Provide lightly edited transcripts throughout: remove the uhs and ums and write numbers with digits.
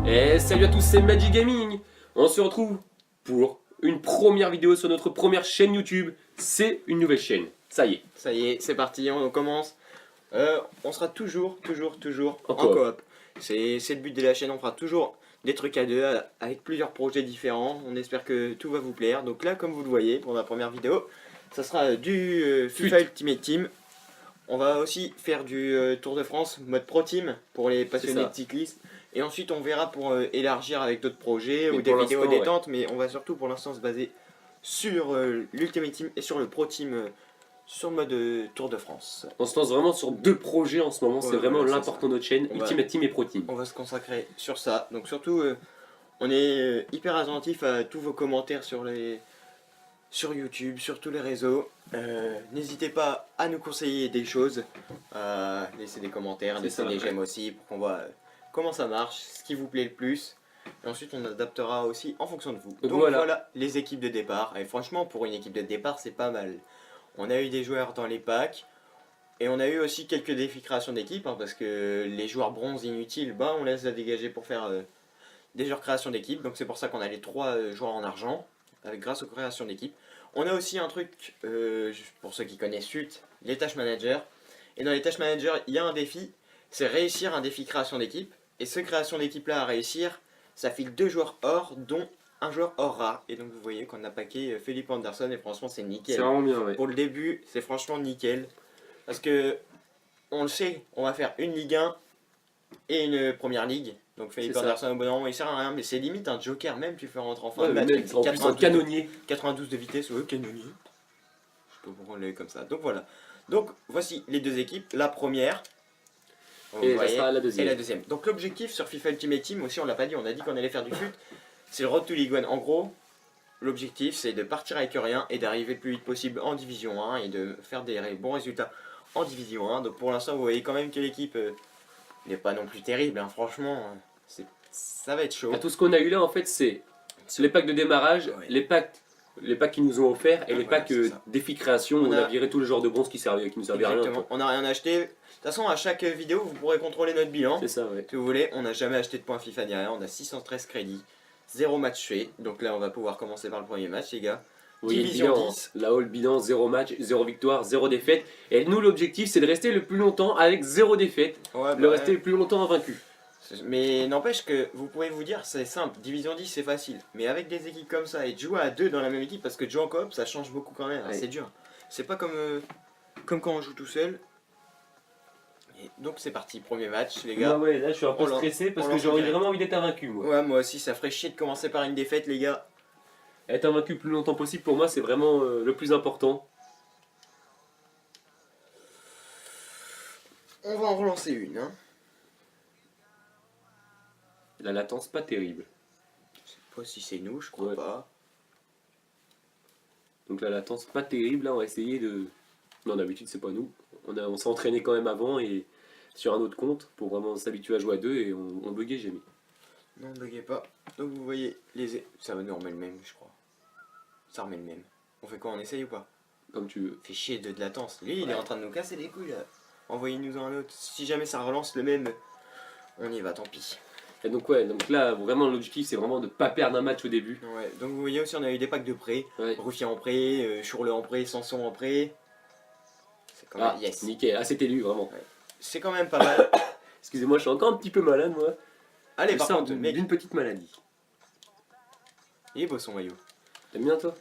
Et salut à tous, c'est Magic Gaming. On se retrouve pour une première vidéo sur notre première chaîne YouTube. C'est une nouvelle chaîne, ça y est. Ça y est, c'est parti, on commence. On sera toujours En en coop. coop. C'est le but de la chaîne, on fera toujours des trucs à deux avec plusieurs projets différents. On espère que tout va vous plaire. Donc là, comme vous le voyez, pour la première vidéo, ça sera du FIFA Ultimate Team. On va aussi faire du Tour de France mode Pro Team pour les passionnés ça. de cyclisme. Et ensuite, on verra pour élargir avec d'autres projets Mais ou des pour vidéos l'instant, détente. Mais on va surtout pour l'instant se baser sur l'Ultimate Team et sur le Pro Team sur le mode Tour de France. On se lance vraiment sur deux projets en ce moment, c'est vraiment voilà, c'est l'important de notre chaîne, On va- Ultimate Team et Pro Team. On va se consacrer sur ça. Donc surtout, on est hyper attentif à tous vos commentaires sur YouTube, sur tous les réseaux. N'hésitez pas à nous conseiller des choses, à laisser des commentaires, C'est laisser ça, des ouais. j'aime aussi pour qu'on voit comment ça marche, ce qui vous plaît le plus. Et ensuite, on adaptera aussi en fonction de vous. Donc voilà les équipes de départ. Et franchement, pour une équipe de départ, c'est pas mal. On a eu des joueurs dans les packs. Et on a eu aussi quelques défis création d'équipe, hein, parce que les joueurs bronze inutiles, bah, on laisse la dégager pour faire des joueurs création d'équipe. Donc c'est pour ça qu'on a les 3 joueurs en argent, grâce aux créations d'équipe. On a aussi un truc, pour ceux qui connaissent Suite, les tâches managers. Et dans les tâches managers, il y a un défi, c'est réussir un défi création d'équipe. Et ce création d'équipe là à réussir, ça file 2 joueurs or, dont un joueur or rare. Et donc vous voyez qu'on a packé Philippe Anderson, et franchement c'est nickel. C'est vraiment bien, ouais. Pour le début, c'est franchement nickel. Parce que, on le sait, on va faire une Ligue 1 et une Première Ligue. Donc Philippe C'est ça. Anderson au bout d'un moment il sert à rien, mais c'est limite un joker même, tu fais rentrer en fin Ouais, de match. mais avec en plus un canonnier. 92 de vitesse, ouais, canonnier. Je sais pas pourquoi on l'a eu comme ça. Donc voilà. Donc voici les deux équipes. La première. Vous Et ça voyez, sera la et deuxième. la deuxième. Donc l'objectif sur FIFA Ultimate Team, aussi on l'a pas dit, on a dit qu'on allait faire du foot. C'est le Road to League 1. En gros, l'objectif c'est de partir avec rien et d'arriver le plus vite possible en Division 1 et de faire des bons résultats en Division 1. Donc pour l'instant, vous voyez quand même que l'équipe n'est pas non plus terrible, hein. Franchement, ça va être chaud. Ah, tout ce qu'on a eu là en fait c'est les packs de démarrage, Ouais. les packs qu'ils nous ont offerts et Ah, les voilà, packs c'est ça. défi création où on a viré tous les joueurs de bronze qui nous servaient à rien. Exactement, on n'a rien acheté. De toute façon, à chaque vidéo, vous pourrez contrôler notre bilan. C'est ça, ouais. Si vous voulez, on n'a jamais acheté de points FIFA derrière, on a 613 crédits, 0 match fait. Donc là, on va pouvoir commencer par le premier match, les gars. Oui, Division bilan, 10. là-haut le bilan 0 match, 0 victoire, 0 défaite. Et nous l'objectif c'est de rester le plus longtemps avec 0 défaite, Ouais, de rester le plus longtemps invaincu. Mais n'empêche que vous pouvez vous dire, c'est simple, Division 10 c'est facile. Mais avec des équipes comme ça et de jouer à 2 dans la même équipe, parce que de jouer en coop ça change beaucoup quand même, hein, Ouais. c'est dur. C'est pas comme quand on joue tout seul. Et donc c'est parti, premier match les gars. Ouais, là je suis un peu on lance- stressé parce on que lance j'aurais direct. vraiment envie d'être invaincu moi. Ouais, moi aussi ça ferait chier de commencer par une défaite les gars. Être invaincu le plus longtemps possible pour moi c'est vraiment le plus important. On va en relancer une, hein. La latence pas terrible. Je sais pas si c'est nous, je crois Ouais. pas. Donc la latence pas terrible, là on va essayer de... Non d'habitude c'est pas nous. On s'est entraîné quand même avant et sur un autre compte pour vraiment s'habituer à jouer à 2 et on buguait jamais. Non, ne buguez pas. Donc vous voyez, ça va nous remettre le même, je crois. Ça remet le même. On fait quoi, on essaye ou pas? Comme tu veux. Fait chier de latence. Lui, il Ouais. est en train de nous casser les couilles là. Envoyez-nous un autre. Si jamais ça relance le même, on y va, tant pis. Et donc ouais, donc là vraiment l'objectif c'est vraiment de pas perdre un match au début. Ouais, donc vous voyez aussi, on a eu des packs de prêt. Ouais. Ruffian en prêt, Chourle en prêt, Sanson en prêt. C'est quand Ah, même, yes. nickel, ah c'était lui vraiment. C'est quand même pas mal. Excusez-moi, je suis encore un petit peu malade moi. Allez, Je par sors contre, mec, d'une petite maladie. il est beau son maillot. T'aimes bien toi?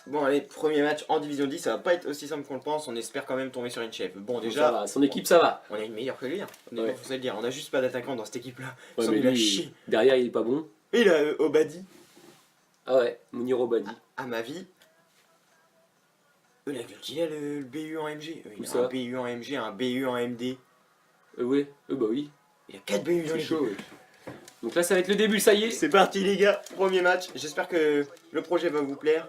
Bon, allez, premier match en Division 10, ça va pas être aussi simple qu'on le pense. On espère quand même tomber sur une chef. Bon, Ça déjà, va, son équipe ça va. on a une meilleure que lui. Hein. Ouais. Faut se le dire. On a juste pas d'attaquant dans cette équipe-là. Ouais, Sans mais nul à lui, chier. derrière il est pas bon. Et là, Obadi, Ah ouais, Mounir Obadi. à ma vie. La gueule qu'il a le BU en MG. Où Il a ça un BU en MG, un BU en MD. Ouais, bah oui. Il y a 4 BU dans C'est l'équipe. chaud. Ouais. Donc là ça va être le début, ça y est. C'est parti les gars, premier match. J'espère que le projet va vous plaire.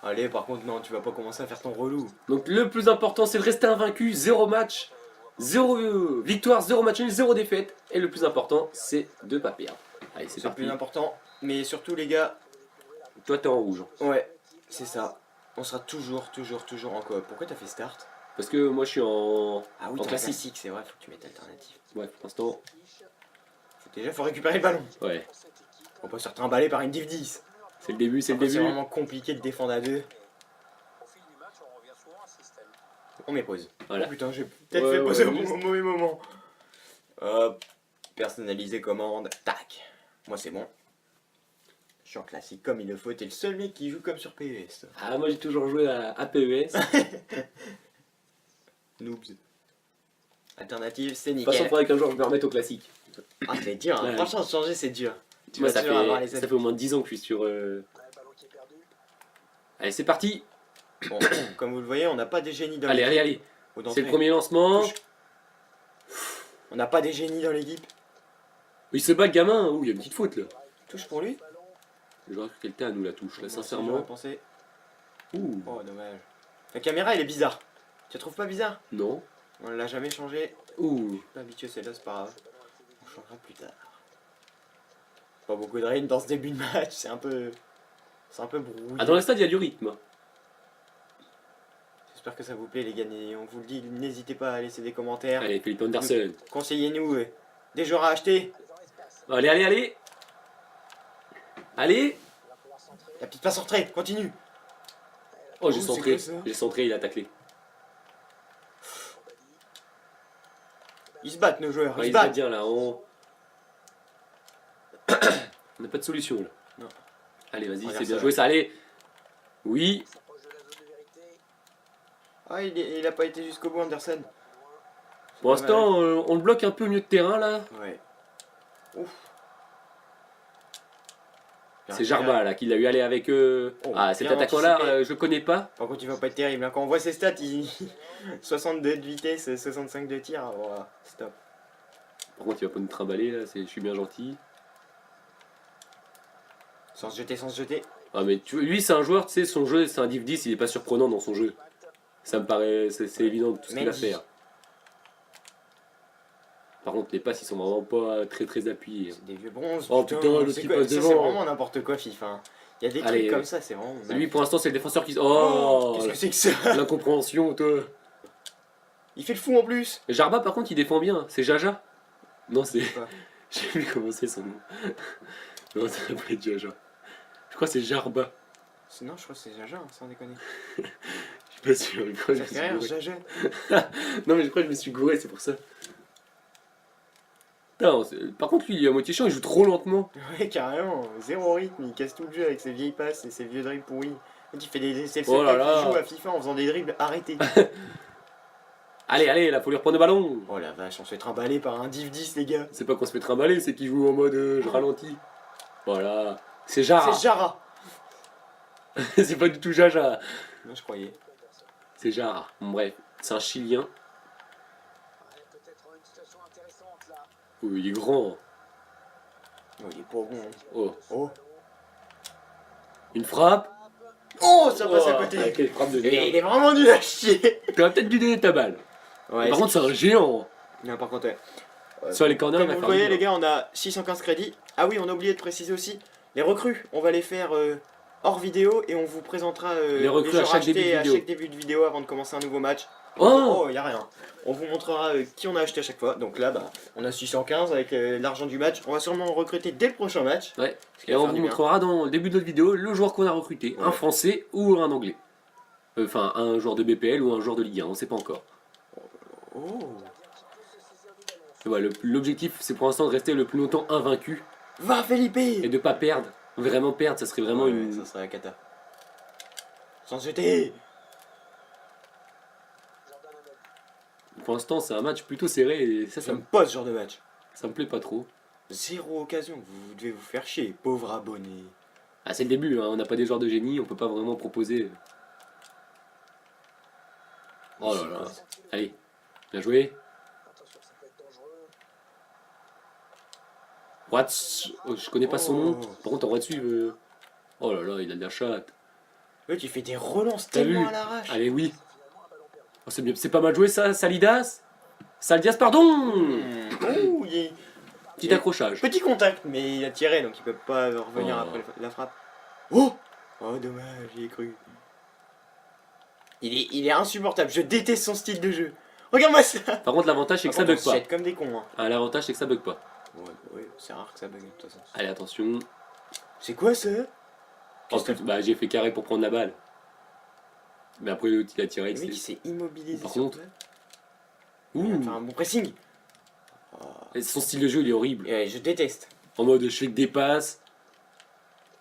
Allez, par contre, non, tu vas pas commencer à faire ton relou. Donc le plus important c'est de rester invaincu, 0 match, 0 victoire, 0 match nul, 0 défaite. Et le plus important c'est de pas perdre. Allez c'est C'est le parti. plus important. Mais surtout, les gars, Toi t'es en rouge. ouais, c'est ça. On sera toujours en coop. Pourquoi t'as fait start? Parce que moi je suis en, Ah oui, en t'es en classique. classique, c'est vrai, faut que tu mettes alternative. Ouais, pour l'instant. Déjà, faut récupérer le ballon. Ouais. On peut se faire trimballer par une div 10. C'est le début, c'est le Après, c'est début. vraiment compliqué de défendre à deux. On met pause. Voilà. Oh putain, j'ai peut-être Ouais, fait pause ouais, au mauvais moment. Hop, personnaliser commande, tac. Moi c'est bon. Je suis en classique comme il le faut, t'es le seul mec qui joue comme sur PES. Ah, moi j'ai toujours joué à PES. Noobs. Alternative, c'est De toute façon, il nickel. faudrait qu'un jour je me remette au classique. Ah, c'est dur, hein. Ouais. Franchement, changer c'est dur. Tu Moi vas ça toujours avoir les fait au moins 10 ans que je suis sur. Allez, c'est parti. Bon, comme vous le voyez, on n'a pas des génies dans Allez, l'équipe. allez, allez. Ou C'est d'entrée. le premier lancement. Touche. On n'a pas des génies dans l'équipe. Il se bat le gamin. Ouh, il y a une petite faute là. Touche pour lui. J'aurais cru qu'elle était à nous la touche là, Moi aussi, sincèrement. j'aurais pensé. Ouh. Oh, dommage. La caméra, elle est bizarre. Tu la trouves pas bizarre? Non. On l'a jamais changé. Ouh. Pas habitué, c'est là, c'est pas grave. On changera plus tard. Pas beaucoup de rain dans ce début de match, c'est un peu. C'est un peu brouillé. Ah, dans le stade, il y a du rythme. J'espère que ça vous plaît, les gars. Et on vous le dit, n'hésitez pas à laisser des commentaires. Allez, Philippe Anderson. Conseillez-nous des joueurs à acheter. Allez, allez, allez. Allez. La petite passe en retrait, continue. Oh, j'ai Oh, centré. c'est quoi, ça J'ai centré, il a taclé. Ils se battent, nos joueurs. Ouais, Ils il se se bat battent. bien là. On n'a pas de solution là. Non. Allez, vas-y, Regarde c'est bien ça. joué ça. Allez. Oui. Ah, il a pas été jusqu'au bout, Anderson. Pour l'instant, on le bloque un peu au milieu de terrain là. Ouais. Ouf. C'est Jarba là qui l'a eu aller avec eux. Oh, Ah, cet bien attaquant là, anticipé. je le connais pas. Par contre, il va pas être terrible. Hein. Quand on voit ses stats, 62 de vitesse, 65 de tir. Voilà, stop. Par contre, il va pas nous trimballer là, je suis bien gentil. Sans se jeter, sans se jeter. Ah, mais lui, c'est un joueur, tu sais, son jeu, c'est un div 10, il est pas surprenant dans son jeu. Ça me paraît, c'est évident tout ce qu'il va Mendy. faire. Par contre, les passes, ils sont vraiment pas très appuyés. C'est des vieux bronzes. Oh, putain, l'autre c'est qui quoi- passe ça, devant. c'est vraiment n'importe quoi, FIFA. Hein. Il y a des Allez. trucs comme ça, c'est vraiment. Lui, pour l'instant, c'est le défenseur qui. Oh, Oh, qu'est-ce que c'est que ça? l'incompréhension, toi. Il fait le fou en plus. Et Jarba, par contre, il défend bien. C'est Jaja. Non, c'est. Quoi? J'ai vu comment c'est son nom. Non, ça va pas être Jaja. Je crois que c'est Jarba. Non, je crois que c'est Jaja, hein, sans déconner. Je suis pas sûr. Je crois que je Ça me fait suis rire, gouré. Jaja. Non, mais je crois que je me suis gouré, c'est pour ça. Non, par contre, lui, il est à moitié chiant, il joue trop lentement. Ouais, carrément. Zéro rythme, il casse tout le jeu avec ses vieilles passes et ses vieux dribbles pourris. Et il fait des. C'est le seul Oh là mec là. qui joue à FIFA en faisant des dribbles arrêtés. Allez, allez, là, faut lui reprendre le ballon. Oh la vache, on se fait trimballer par un div 10, les gars. C'est pas qu'on se fait trimballer, c'est qu'il joue en mode je ralentis. Voilà. C'est Jara. C'est Jara. C'est pas du tout Jaja. Moi, je croyais. C'est Jara. Bon, bref, c'est un Chilien. Oh, il est grand. Oh, il est pas bon. Hein. Oh. Oh. Une frappe. Oh, ça passe à Oh, côté. ah, quelle frappe de Et merde. il est vraiment nul à chier. T'aurais peut-être dû donner ta balle. Ouais, Par contre, c'est un géant. Non, par contre, Sur les corners, comme il va vous le faire voyez, du les bien. gars, on a 615 crédits. Ah oui, on a oublié de préciser aussi, les recrues, on va les faire hors vidéo et on vous présentera Les recrues joueurs à chaque début de achetés à vidéo. chaque début de vidéo avant de commencer un nouveau match. Oh, Oh, y a rien. On vous montrera qui on a acheté à chaque fois. Donc là, bah, on a 615 avec l'argent du match. On va sûrement recruter dès le prochain match. Ouais. Ce qui Et va on faire vous du bien. montrera dans le début de notre vidéo le joueur qu'on a recruté. Un Ouais. français ou un anglais. Enfin, un joueur de BPL ou un joueur de Ligue 1, on sait pas encore. Oh. Et voilà, l'objectif, c'est pour l'instant de rester le plus longtemps invaincu Va Felipe. et de pas perdre. Vraiment perdre, ça serait vraiment Ouais, une. ça serait la cata. Sans se jeter. Pour l'instant, c'est un match plutôt serré et ça J'aime pas ce genre de match. me plaît pas trop. Zéro occasion, vous devez vous faire chier, pauvre abonné. Ah, c'est le début, hein, on n'a pas des joueurs de génie, on peut pas vraiment proposer. Oh là là. Allez, bien joué. Oh, je connais pas son nom. Oh. Par contre, en dessus. Oh là là, il a de la chatte. Ouais, tu fais des relances T'as tellement vu? à l'arrache. Allez, oui. Oh, c'est bien, c'est pas mal joué ça, Salidas. Salidas, pardon. Oh, il est... Petit accrochage. Petit contact, mais il a tiré donc il peut pas revenir Oh. après la frappe. Oh. Oh, dommage, j'y ai cru. Il est insupportable, je déteste son style de jeu. Regarde-moi ça. Par contre, l'avantage, c'est que ça Par contre, bug on se pas. jette comme des cons. Hein. Ah, l'avantage, c'est que ça bug pas. Ouais, c'est rare que ça bug de toute façon. Allez, attention. C'est quoi ça? Oh, bah, j'ai fait carré pour prendre la balle. Mais après, l'autre, il a tiré. Le mec, il s'est immobilisé Par sur contre... toi. Ouh. Il vient de faire un bon pressing. Et son style de jeu, il est horrible. Et je déteste. En mode, je fais que des passes.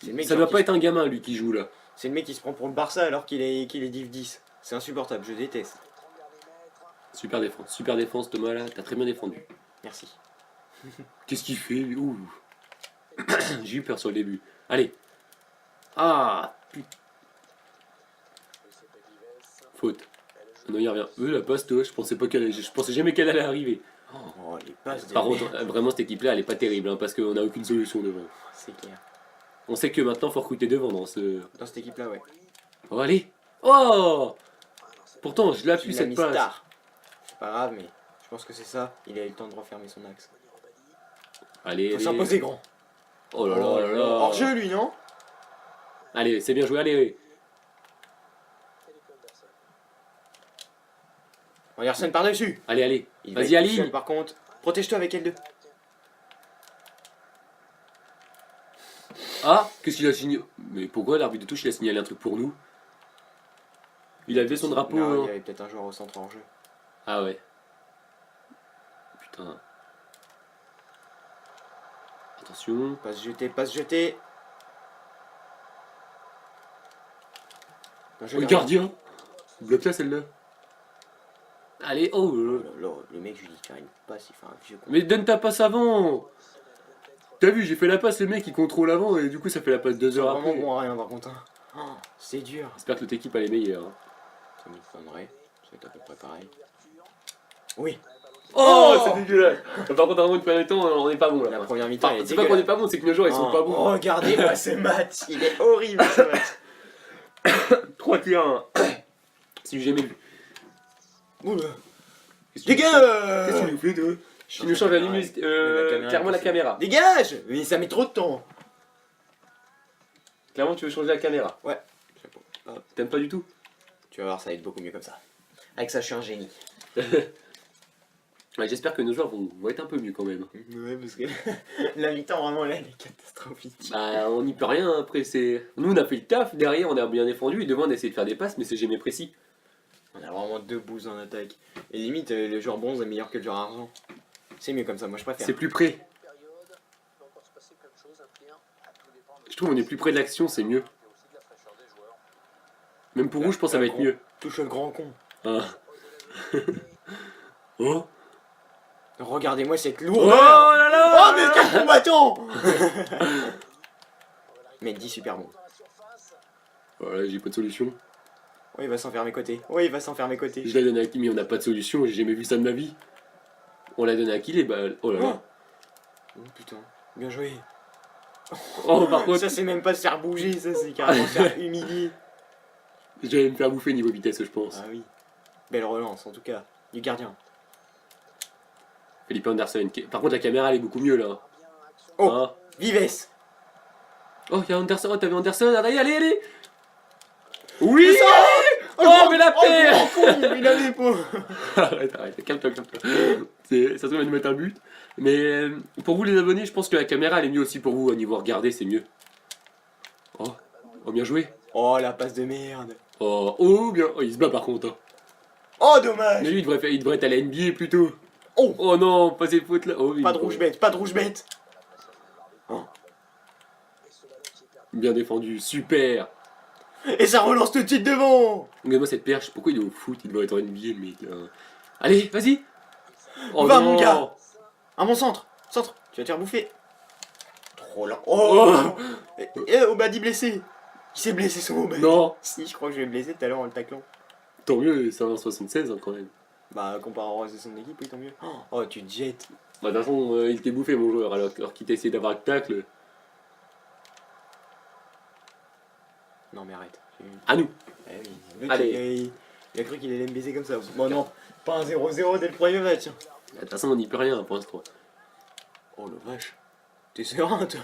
Le mec, Ça doit pas être un gamin, lui, qui joue là. C'est le mec qui se prend pour le Barça alors qu'il est Div 10. C'est insupportable, je déteste. Super défense, Thomas, là. T'as très bien défendu. Merci. Qu'est-ce qu'il fait, lui? Ouh. J'ai eu peur sur le début. Allez. Ah, putain. Faute. Ah non, il revient. La passe, toi, je pensais jamais qu'elle allait arriver. Oh, les passes Par contre, vraiment, cette équipe-là, elle est pas terrible, hein, parce qu'on a aucune solution devant. C'est clair. On sait que maintenant, faut recruter devant dans cette équipe-là, ouais. Oh, allez. Oh. Pourtant, je l'appuie cette passe. Star. C'est pas grave, mais je pense que c'est ça. Il a eu le temps de refermer son axe. Allez, Faut s'imposer grand. Oh là là là là. Hors jeu, lui, non? Allez, c'est bien joué, allez. Anderson par-dessus. Allez. Il Vas-y, Ali. Par contre, protège-toi avec L2. Ah, qu'est-ce qu'il a signé? Mais pourquoi l'arbitre de touche, il a signalé un truc pour nous? Il avait son drapeau. Non, il y avait peut-être un joueur au centre hors jeu. Ah ouais. Putain. Attention. Passe jeté. Oh, le gardien. Bloque là celle-là. Allez, oh le mec, je lui dis de faire une passe, il fait un vieux con. Mais donne ta passe avant. T'as vu, j'ai fait la passe, le mec il contrôle avant et du coup ça fait la passe 2 heures après. C'est vraiment bon à rien par contre. Hein. Oh, c'est dur. J'espère que l'autre équipe elle est meilleure. Hein. Ça m'étonnerait. Ça va être à peu près pareil. Oui. Oh, c'est dégueulasse. Par contre, dans une première temps, on est pas bon là. La première mi-temps, elle est c'est pas qu'on est pas bon, c'est que nos joueurs ils sont pas bons. Regardez-moi ce match, il est horrible ce match. 3 tirs. Si j'ai jamais vu. Oula. Les gars, qu'est-ce que tu nous fais, toi? Tu nous changes la lumière, clairement la caméra. Dégage! Mais ça met trop de temps. Clairement, tu veux changer la caméra. Ouais. T'aimes pas du tout? Tu vas voir, ça va être beaucoup mieux comme ça. Avec ça, je suis un génie. Ouais, j'espère que nos joueurs vont être un peu mieux quand même. Ouais, parce que la mi-temps, vraiment, là, elle est catastrophique. Bah, on n'y peut rien après. Nous, on a fait le taf. Derrière, on a bien défendu. Et devant, on a essayé de faire des passes, mais c'est jamais précis. On a vraiment deux bouses en attaque. Et limite, le joueur bronze est meilleur que le joueur argent. C'est mieux comme ça, moi je préfère. C'est plus près. Je trouve on est plus près de l'action, c'est mieux. Même pour vous, je pense que ça va être mieux. Touche le grand con. Ah. Oh. Regardez-moi cette Oh lourdeur. là là. Oh, mais quel combattant. Mendy super bon. Voilà, j'ai pas de solution. Oh, il va s'enfermer côté. Oh, il va s'enfermer côté. Je l'ai donné à qui, mais on n'a pas de solution, j'ai jamais vu ça de ma vie. On l'a donné à qui les balles? Oh là là. Oh putain, bien joué. Oh, par contre, Ça c'est même pas se faire bouger, ça c'est carrément se faire humilier. j'allais me faire bouffer niveau vitesse, je pense. Ah oui. Belle relance en tout cas, du gardien. Felipe Anderson. Par contre, la caméra elle est beaucoup mieux là. Oh, Ah. Vives. Oh, il y a Anderson, oh, t'as vu Anderson? Allez. Oui, Mais ça, allez. Oh, mais la paix. Oh, con, il avait pas. Arrête, calme-toi. Ça se trouve, va nous mettre un but. Mais pour vous les abonnés, je pense que la caméra elle est mieux aussi pour vous. Au niveau regarder, c'est mieux. Oh, bien joué. Oh, la passe de merde. Oh, bien. Oh, il se bat par contre. Hein. Oh, dommage. Mais lui, il devrait être à la NBA plutôt. Oh, oh non, pas ces fautes là. Oh, oui, pas de rouge bête, pas de rouge bête. Oh. Bien défendu, super. Et ça relance tout de suite devant. Regarde-moi cette perche, pourquoi il est au foot? Il doit être en NBA le mec là. Allez, vas-y. Oh va non. mon gars. À mon centre, tu vas te faire bouffer. Trop lent. Oh, Obadi blessé. Il s'est blessé son Obadi. Non. Si, je crois que je l'ai blessé tout à l'heure en le taclant. Tant mieux, c'est un 76 hein, quand même. Bah, comparé au reste de son équipe, oui, tant mieux. Oh, tu te jettes. Bah, de toute façon, il t'est bouffé mon joueur alors qu'il t'a essayé d'avoir le tacle. Non, mais arrête. À nous. Eh oui. Allez. Il a cru qu'il allait me baiser comme ça. Bon, non, pas un 0-0 dès le premier match. De toute façon, on n'y peut rien pour l'instant. Oh le vache. T'es serein, toi.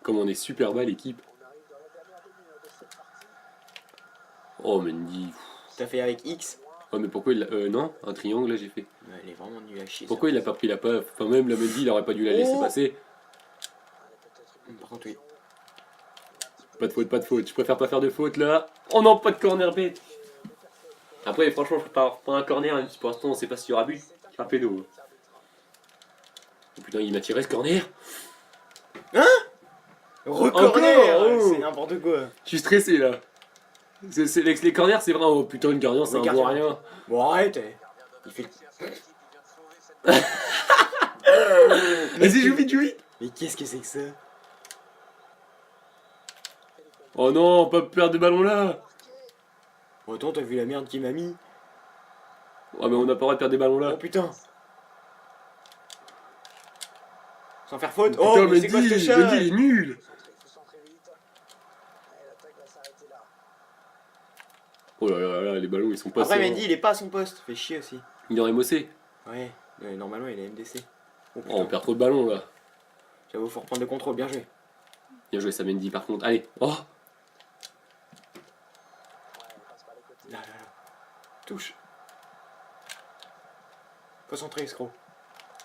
Comme on est super bas l'équipe. Oh, Mendy. T'as fait avec X. Oh, mais pourquoi il l'a... non, un triangle, là, j'ai fait. Ouais, elle est vraiment nulle à chier. Pourquoi il a pas pris la passe? Enfin, même la Mendy, il aurait pas dû la laisser passer. Par contre, oui. Pas de faute, pas de faute. Je préfère pas faire de faute, là. Oh non, pas de corner bête. Après, franchement, je préfère prendre un corner, même si pour l'instant, on sait pas s'il y aura but. C'est un pédo. Oh, putain, il m'a tiré ce corner. Hein? Recorner. Oh. C'est n'importe quoi. Je suis stressé, là. Les corners, c'est vraiment... Oh putain, le gardien, c'est un bon rien. Bon, arrête. Il fait... Vas-y, joue vite, joue vite. Mais qu'est-ce que c'est que ça? Oh non, pas perdre de ballon là. Oh, attends, t'as vu la merde qu'il m'a mis? Oh, mais on n'a pas le droit de perdre des ballons là. Oh putain. Sans faire faute. Putain, Oh, mais c'est quoi ce chat? Mendy, il est nul. Oh là là là, les ballons ils sont pas... Après, Mendy, il est pas à son poste. Fait chier aussi. Il est en MOC. Ouais, normalement, il est MDC. Oh, Oh, on perd trop de ballons là. J'avoue, faut reprendre le contrôle. Bien joué. Bien joué, ça Mendy par contre. Allez. Oh. Là, là, là. Touche. Concentré, escroc.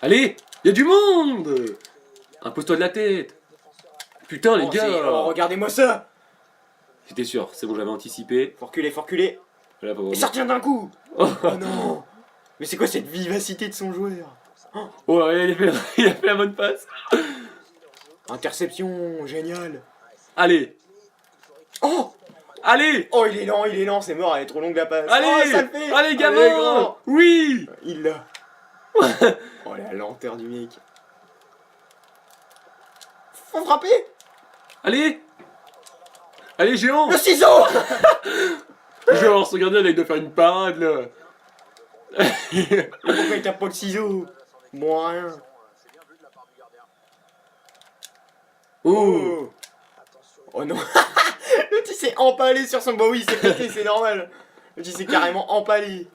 Allez, y a du monde. Impose-toi de la tête. Putain, les gars. Oh, regardez-moi ça. J'étais sûr, c'est bon, j'avais anticipé. Faut reculer, faut reculer. Là, faut... Et sortir d'un coup. Oh. Oh non. Mais c'est quoi cette vivacité de son joueur? Oh, il a fait la bonne passe. Interception, génial. Allez. Oh. Allez. Oh, il est lent, c'est mort, elle est trop longue la passe. Allez. Oh, ça le fait. Allez, gamin. Grand. Oui. Il l'a. Oh, la lenteur du mec. Faut frapper. Allez. Allez, géant. Le ciseau. Genre, ce gardien, là, il doit faire une parade, là. Pourquoi il tape pas le ciseau? Bon, rien. Oh. Oh non. L'autre, il s'est empalé sur son... Bah oui, il s'est pété, c'est normal. L'autre, il s'est carrément empalé.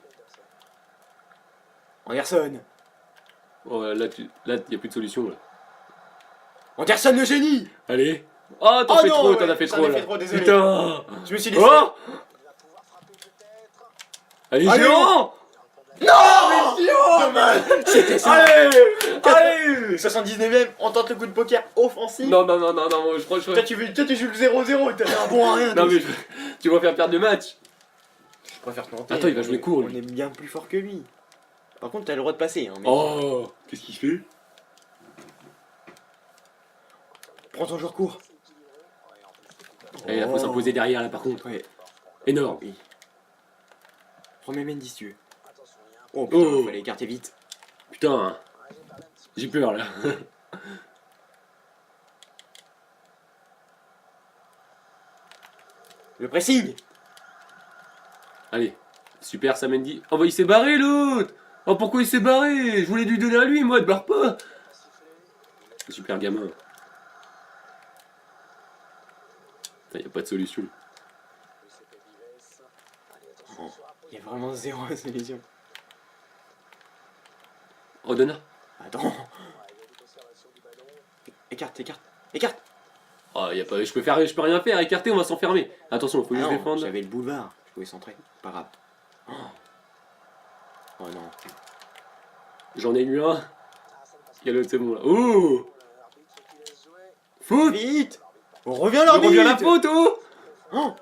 Anderson. Oh, là, y a plus de solution, là. Anderson, le génie. Allez. Oh, t'en Oh fais non, trop, ouais, t'en as fait j'en trop, ai là. fait trop, désolé. Putain. Je me suis laissé... Oh. Allez, Allez. géant. Non, mais dommage. C'était ça. Allez. Allez. 79ème, on tente le coup de poker offensif. Non, non, non, non, non, je crois que Toi, tu joues le 0-0, t'as fait un bon à rien. Non, mais tu vas faire perdre le match. Je préfère tenter. Attends, il va jouer court, On lui. est bien plus fort que lui. Par contre, t'as le droit de passer. Hein, mais... Oh, qu'est-ce qu'il fait? Prends ton joueur court. Eh, là, faut s'imposer derrière, là, par contre. Ouais. Énorme. Oui. Remets Mendy si tu veux. Oh putain, Oh. fallait écarter vite. Putain. J'ai peur, là. Le pressing. Allez. Super, ça Mendy. Oh, bah, il s'est barré, l'autre. Oh, pourquoi il s'est barré? Je voulais lui donner à lui, moi, de barre pas. Super gamin. Putain, y a pas de solution. Oh, il y a vraiment zéro solution. Oh, Donna. Attends. Écarte, écarte, écarte. Oh, y a pas... je peux rien faire. Écarter, on va s'enfermer. Attention, faut Ah juste non, défendre. j'avais le boulevard. Je pouvais centrer. Pas grave. Oh, oh non. J'en ai eu un. Il y a l'autre, c'est bon, là. Oh. Faute. Vite. On revient On l'arbitre. revient à la faute, oh. Oh.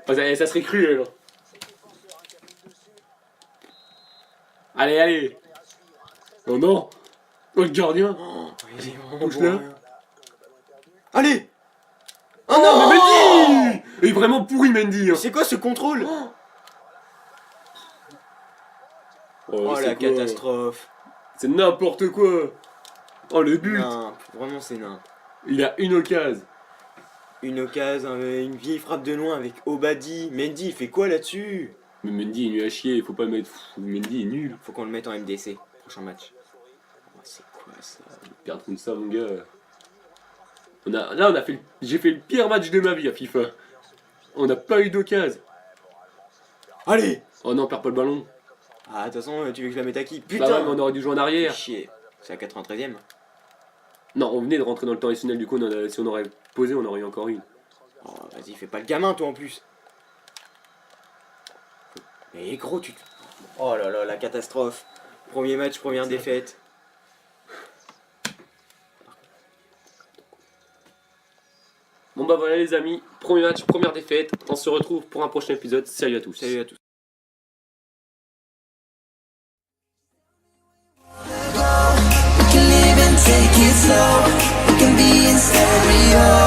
Oh, ça serait cru, là. Allez, allez. Oh non. Oh, le gardien. Oh, il est vraiment Touche bon, là. rien. Allez. Oh non, mais Mendy. Il est vraiment pourri, Mendy. Hein. C'est quoi ce contrôle? Oh c'est la quoi? catastrophe. C'est n'importe quoi. Oh, le but. Non, vraiment c'est nain. Il a une occasion. Une occasion, une vieille frappe de loin avec Obadi. Mendy, il fait quoi là-dessus? Mais Mendy, il est nul à chier. Il faut pas le mettre. Mendy est nul. Faut qu'on le mette en MDC, prochain match. Oh, c'est quoi ça? Perdre comme ça, mon gars. J'ai fait le pire match de ma vie à FIFA. On n'a pas eu d'occasion. Allez. Oh non, perds pas le ballon. Ah, de toute façon, tu veux que je la mette à qui? Bah Putain. ouais, mais on aurait dû jouer en arrière. Chier. C'est à 93ème. Non, on venait de rentrer dans le temps additionnel, du coup, si on aurait posé, on aurait eu encore une. Oh, vas-y, fais pas le gamin, toi, en plus. Mais gros, tu... Oh là là, la catastrophe. Premier match, première défaite. Bon bah voilà les amis, premier match, première défaite. On se retrouve pour un prochain épisode. Salut à tous. Salut à tous. We can live and take it slow. We can be in stereo.